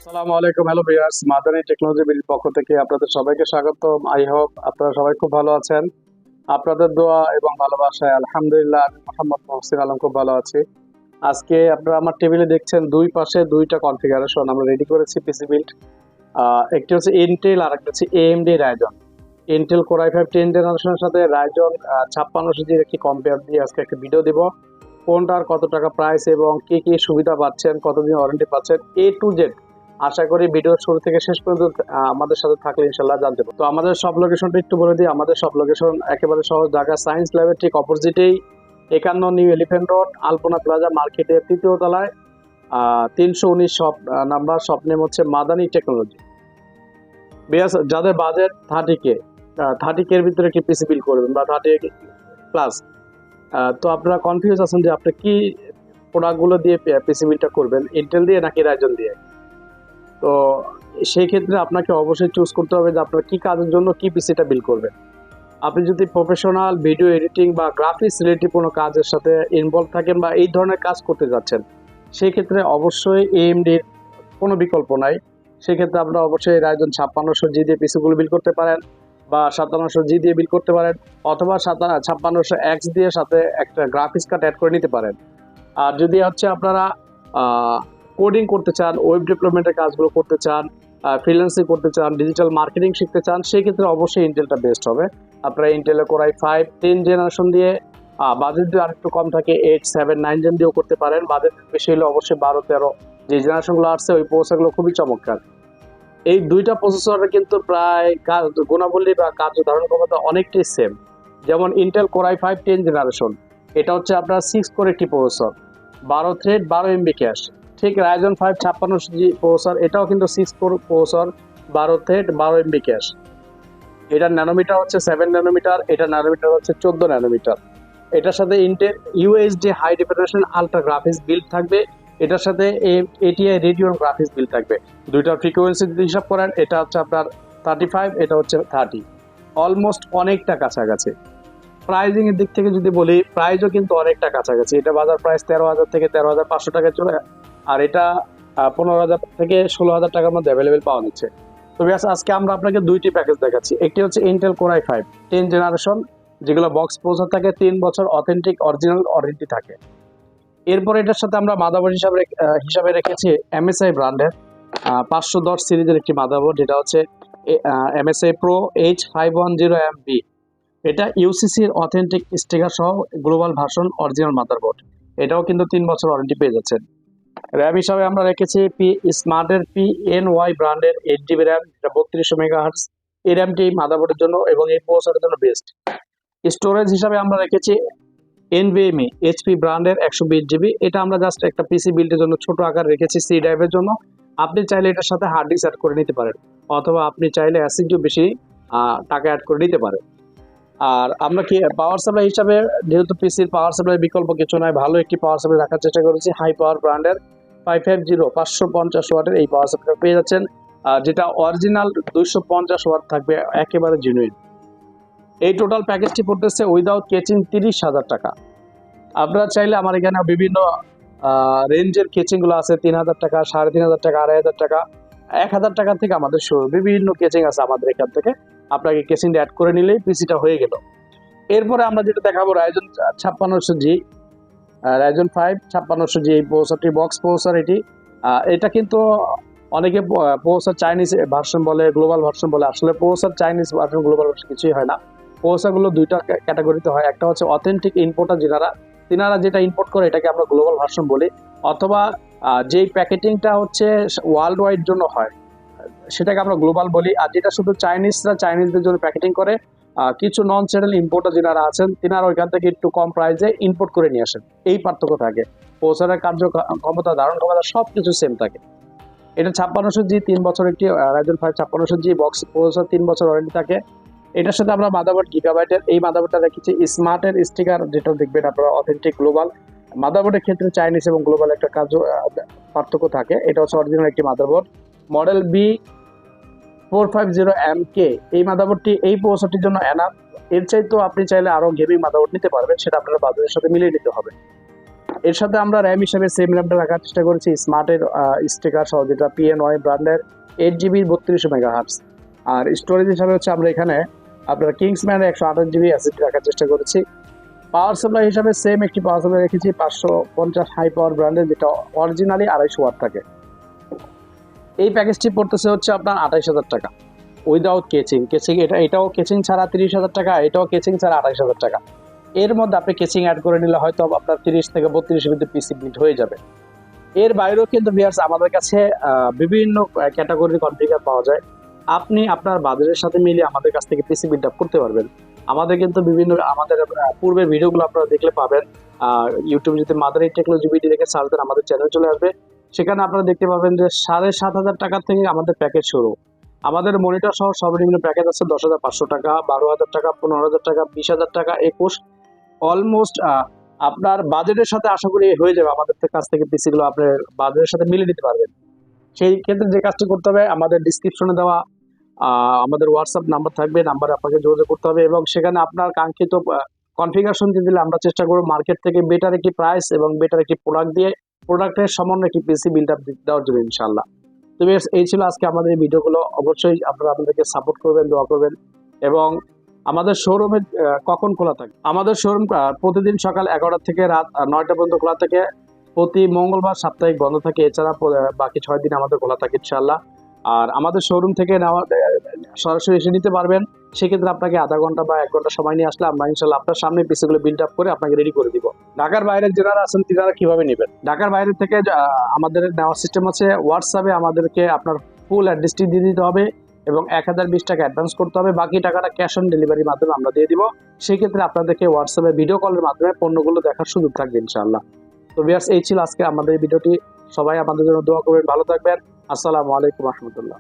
আসসালামু আলাইকুম, hello viewers, Madani technology বিডির পক্ষ থেকে আপনাদের সবাইকে স্বাগতম। আই হোপ আপনারা সবাই খুব ভালো আছেন। আপনাদের দোয়া এবং ভালোবাসায় আলহামদুলিল্লাহ আমি মোহাম্মদ মহসিন আলম খুব ভালো আছি। আজকে আপনারা আমার টেবিলে দেখছেন দুই পাশে দুইটা কনফিগারেশন আমরা রেডি করেছি পিসি বিল্ড। একটি হচ্ছে ইন্টেল আর একটা হচ্ছে AMD Ryzen. Intel core i5 10 জেনারেশনের সাথে রাইজন 5600 জির একটি কম্পেয়ার দিয়ে আজকে একটা ভিডিও দেব। কোনটার কত টাকা প্রাইস এবং কি কি সুবিধা পাচ্ছেন, কতদিন ওয়ারেন্টি পাচ্ছেন, এ টু জেড আশা করি ভিডিওর শুরু থেকে শেষ পর্যন্ত আমাদের সাথে থাকলে ইনশাল্লাহ জানতে পারবো। তো আমাদের সব লোকেশনটা একটু বলে দিই। আমাদের সব লোকেশন একেবারে সহজ, ঢাকা সায়েন্স ল্যাবের ঠিক অপোজিটেই 51 নিউ এলিফ্যান্ট রোড, আলপনা প্লাজা মার্কেটের 3য় তলায় 319 শপ নাম্বার। শপ নেম হচ্ছে মাদানী টেকনোলজি। যাদের বাজেট 30K এর ভিতরে একটি পিসি বিল করবেন বা 30 প্লাস, তো আপনারা কনফিউজ আছেন যে আপনি কি প্রোডাক্টগুলো দিয়ে পিসি বিলটা করবেন, ইন্টেল দিয়ে নাকি রাইজন দিয়ে। তো সেই ক্ষেত্রে আপনাকে অবশ্যই চুজ করতে হবে যে আপনার কি কাজের জন্য কি পিসিটা বিল করবেন। আপনি যদি প্রফেশনাল ভিডিও এডিটিং বা গ্রাফিক্স রিলেটিভ কোনো কাজের সাথে ইনভলভ থাকেন বা এই ধরনের কাজ করতে যাচ্ছেন, সেই ক্ষেত্রে অবশ্যই এএমডির কোনো বিকল্প নাই। সেক্ষেত্রে আপনারা অবশ্যই রাইজন 5600G দিয়ে পিসিগুলো বিল করতে পারেন বা 5700G দিয়ে বিল করতে পারেন, অথবা 5600X দিয়ে সাথে একটা গ্রাফিক্স কার্ড অ্যাড করে নিতে পারেন। আর যদি হচ্ছে আপনারা কোডিং করতে চান, ওয়েব ডেভেলপমেন্টের কাজগুলো করতে চান, ফ্রিল্যান্সিং করতে চান, ডিজিটাল মার্কেটিং শিখতে চান, সেই ক্ষেত্রে অবশ্যই ইন্টেলটা বেস্ট হবে। আপনারা ইন্টেলের কোর i5 10 জেনারেশন দিয়ে, বাজেট যদি আরেকটু কম থাকে 8, 7, 9 জেন দিয়েও করতে পারেন। বাজেট বেশি হলে অবশ্যই 12, 13 যে জেনারেশনগুলো আসছে ওই প্রসেসরগুলো খুবই চমৎকার। এই দুইটা প্রসেসরের কিন্তু প্রায় গুণাবলী বা কার্য ধারণ ক্ষমতা অনেকটাই সেম। যেমন ইন্টেল কোর i5 10 জেনারেশন, এটা হচ্ছে আপনার 6 কোর একটি প্রসেসর, 12 থ্রেড 12 MB ক্যাশ। ঠিক রাইজন 5 5600G প্রসেসর, এটাও কিন্তু 6 core processor, 12 thread 12 MB cash. এটার ন্যানোমিটার হচ্ছে 7 ন্যানোমিটার, এটা ন্যানোমিটার হচ্ছে 14 ন্যানোমিটার। এটার সাথে Intel UHD high definition ultra graphics build থাকবে, এটার সাথে এটিআই রেডিয়ন গ্রাফিক্স বিল্ড থাকবে। দুইটার ফ্রিকোয়েন্সি যদি হিসাব করেন, এটা হচ্ছে আপনার 35, এটা হচ্ছে 30, অলমোস্ট অনেকটা কাছাকাছি। প্রাইজিং এর দিক থেকে যদি বলি, প্রাইসও কিন্তু অনেকটা কাছাকাছি। এটা বাজার প্রাইস 13,000 থেকে 13,500 টাকায় চলে, আর এটা 15,000 থেকে 16,000 টাকার মধ্যে অ্যাভেলেবেল পাওয়া যাচ্ছে। তো আজকে আমরা আপনাকে দুইটি প্যাকেজ দেখাচ্ছি। একটি হচ্ছে ইন্টেল কোর i5 10 জেনারেশন, যেগুলো বক্স প্রসেসর থাকে, 3 বছর অথেন্টিক অরিজিনাল ওয়ারেন্টি থাকে। এরপর এটার সাথে আমরা মাদারবোর্ড হিসাবে রেখেছি MSI ব্র্যান্ডের 510 সিরিজের একটি মাদারবোর্ড, যেটা হচ্ছে MSI Pro H510MB। এটা ইউসিসির অথেন্টিক স্টিকার সহ গ্লোবাল ভার্সন অরিজিনাল মাদারবোর্ড। এটাও কিন্তু 3 বছর ওয়ারেন্টি পেয়ে যাচ্ছেন। র্যাম হিসাবে আমরা রেখেছি স্মার্টের PNY ব্র্যান্ডের 8GB র্যাম, যেটা 3200 মেগাহার্টজ। এই র্যামটি মাদারবোর্ডের জন্য এবং এই প্রসেসরের জন্য বেস্ট। স্টোরেজ হিসাবে আমরা রেখেছি NVMe HP ব্র্যান্ডের 120GB। এটা আমরা জাস্ট একটা পিসি বিল্ডের জন্য ছোট আকার রেখেছি সি ড্রাইভের জন্য। আপনি চাইলে এটার সাথে হার্ড ডিস্ক অ্যাড করে নিতে পারেন, অথবা আপনি চাইলে SSD বেশি টাকা অ্যাড করে নিতে পারেন। আর আমরা কি পাওয়ার সাপ্লাই হিসাবে, যেহেতু পিসির পাওয়ার সাপ্লাই বিকল্প কিছু নয়, ভালো একটি পাওয়ার সাপ্লাই রাখার চেষ্টা করেছি। হাই পাওয়ার ব্র্যান্ডের 550 ওয়াটের এই পাওয়ার সাপ্লাই পেয়ে যাচ্ছেন, যেটা অরিজিনাল 250 ওয়াট থাকবে, একেবারে জেনুইন। এই টোটাল প্যাকেজটি পড়তেছে উইদাউট কেচিং 30,000 টাকা। আপনারা চাইলে আমার এখানে বিভিন্ন রেঞ্জের কেচিংগুলো আছে, 3,000 টাকা, 3,500 টাকা, 2,500 টাকা, 1,000 টাকা থেকে আমাদের শুরু। বিভিন্ন কেচিং আছে আমাদের এখান থেকে, আপনাকে কেচিংটা অ্যাড করে নিলেই পিসিটা হয়ে গেল। এরপরে আমরা যেটা দেখাবো রাইজন 5600G, রাইজন 5 5600G এই প্রসেসরটি বক্স প্রসেসর। এটা কিন্তু অনেকে প্রসেসর চাইনিজ ভার্সন বলে, গ্লোবাল ভার্সন বলে। আসলে processor Chinese version global version কিছুই হয় না। প্রসেসরগুলো দুইটা ক্যাটাগরিতে হয়। একটা হচ্ছে অথেন্টিক ইম্পোর্টার, তিনারা যেটা ইম্পোর্ট করে এটাকে আমরা গ্লোবাল ভার্সন বলি, অথবা যেই প্যাকেটিংটা হচ্ছে ওয়ার্ল্ড ওয়াইড জন্য হয় সেটাকে আমরা গ্লোবাল বলি। আর যেটা শুধু চাইনিজদের জন্য প্যাকেটিং করে, কিছু নন চ্যানেল ইম্পোর্টার যারা আছেন তিনারা ওইখান থেকে একটু কম প্রাইসে ইম্পোর্ট করে নিয়ে আসেন। এই পার্থক্য থাকে। প্রসেসরের কার্যক্ষমতা, ধারণ ক্ষমতা সবকিছু সেম থাকে। এটা 5600G 3 বছর একটি রাইজন 5 5600G বক্স প্রসেসর, 3 বছর ওয়ারেন্টি থাকে। এটার সাথে আমরা মাদারবোর্ড গিগাবাইটের এই মাদারবোর্ডটা রেখেছি। স্মার্টের স্টিকার যেটা দেখবেন আপনারা অথেন্টিক গ্লোবাল। মাদারবোর্ডের ক্ষেত্রে চাইনিজ এবং গ্লোবাল একটা পার্থক্য থাকে। এটা হচ্ছে অরিজিনাল একটি মাদারবোর্ড, মডেল B450MK। এই মাদারবোর্ডটি এই প্রসেসরটির জন্য এনাফ। এর চাইতেও আপনি চাইলে আরো গেমিং মাদারবোর্ড নিতে পারবেন, সেটা আপনার বাজেটের সাথে মিলিয়ে নিতে হবে। এর সাথে আমরা র্যাম হিসেবে সেম র্যামটা রাখার চেষ্টা করেছি স্মার্টের স্টিকার সহ, যেটা PN1 ব্র্যান্ডের 8GB 3200 MHz। আর স্টোরেজ হিসাবে হচ্ছে আমরা এখানে আপনার কিংসম্যানের 128GB SSD রাখার চেষ্টা করেছি। পাওয়ার সাপ্লাই হিসাবে সেম একটি পাওয়ার সাপ্লাই রেখেছি 550 হাই পাওয়ার ব্র্যান্ডের, যেটা অরিজিনালি 250 ওয়াট থাকে। এই প্যাকেজটি পড়তেছে হচ্ছে আপনার 28,000 টাকা উইদাউট কেচিং। এটাও কেচিং ছাড়া 30,000 টাকা, এটাও কেচিং ছাড়া 28,000 টাকা। এর মধ্যে আপনি কেচিং অ্যাড করে নিলে হয়তো আপনার 30 থেকে 32 মধ্যে পিসি বিল্ড হয়ে যাবে। এর বাইরেও কিন্তু ভিউয়ার্স আমাদের কাছে বিভিন্ন ক্যাটাগরির কনফিগার পাওয়া যায়। আপনি আপনার বাজেটের সাথে মিলিয়ে আমাদের কাছ থেকে পিসি বিল্ড আপ করতে পারবেন। আমাদের কিন্তু আমাদের পূর্বের ভিডিওগুলো আপনারা দেখলে পাবেন। ইউটিউবে যদি মাদানি টেকনোলজি বিডি লিখে সার্চ দেন আমাদের চ্যানেল চলে আসবে। সেখানে আপনারা দেখতে পাবেন যে 7,500 টাকা থেকে আমাদের প্যাকেজ শুরু। আমাদের মনিটর সহ সব বিভিন্ন প্যাকেজ আছে 10,500 টাকা, 12,000 টাকা, 15,000 টাকা, 20,000 টাকা, 21। অলমোস্ট আপনার বাজেটের সাথে আশা করি হয়ে যাবে। আমাদের কাছ থেকে পিসিগুলো আপনার বাজেটের সাথে মিলিয়ে দিতে পারবেন। সেই ক্ষেত্রে যে কাজটি করতে হবে, আমাদের ডিসক্রিপশনে দেওয়া আমাদের হোয়াটসঅ্যাপ নাম্বার থাকবে, নাম্বারে আপনাকে যোগাযোগ করতে হবে এবং সেখানে আপনার কাঙ্ক্ষিত কনফিগারেশন দিয়ে দিলে আমরা চেষ্টা করব মার্কেট থেকে বেটার একটি প্রাইস এবং বেটার একটি প্রোডাক্ট দিয়ে প্রোডাক্টের সমন্বয়ে একটি পিসি বিল্ড আপ দেওয়ার জন্য ইনশাল্লাহ। তো এই ছিল আজকে আমাদের এই ভিডিওগুলো। অবশ্যই আপনারা আমাদেরকে সাপোর্ট করবেন, দোয়া করবেন। এবং আমাদের শোরুমে কখন খোলা থাকে? আমাদের শোরুম প্রতিদিন সকাল 11টা থেকে রাত 9টা পর্যন্ত খোলা থাকে। প্রতি মঙ্গলবার সাপ্তাহিক বন্ধ থাকে, এছাড়া বাকি 6 দিন আমাদের খোলা থাকে ইনশাল্লাহ। আর আমাদের শোরুম থেকে সরাসরি এসে নিতে পারবেন। সেক্ষেত্রে আপনাকে আধা ঘন্টা বা 1 ঘন্টা সময় নিয়ে আসলে আমরা ইনশাল্লাহ আপনার সামনে পিসিগুলো বিল্ড আপ করে আপনাকে রেডি করে দিব। ঢাকার বাইরে যারা আছেন তারা কিভাবে নেবেন? ঢাকার বাইরে থেকে আমাদের নেওয়ার সিস্টেম আছে, হোয়াটসঅ্যাপে আমাদেরকে আপনার ফুল অ্যাড্রেসটি দিয়ে দিতে হবে এবং 1020 টাকা অ্যাডভান্স করতে হবে। বাকি টাকাটা ক্যাশ অন ডেলিভারির মাধ্যমে আমরা দিয়ে দিব। সেই ক্ষেত্রে আপনাদেরকে হোয়াটসঅ্যাপে ভিডিও কলের মাধ্যমে পণ্যগুলো দেখার সুযোগ থাকবে ইনশাআল্লাহ। তো ভিউয়ার্স, এই ছিল আজকে আমাদের ভিডিওটি। সবাই আমাদের জন্য দোয়া করবেন, ভালো থাকবেন। আসসালামু আলাইকুম রহমতুল্লাহ।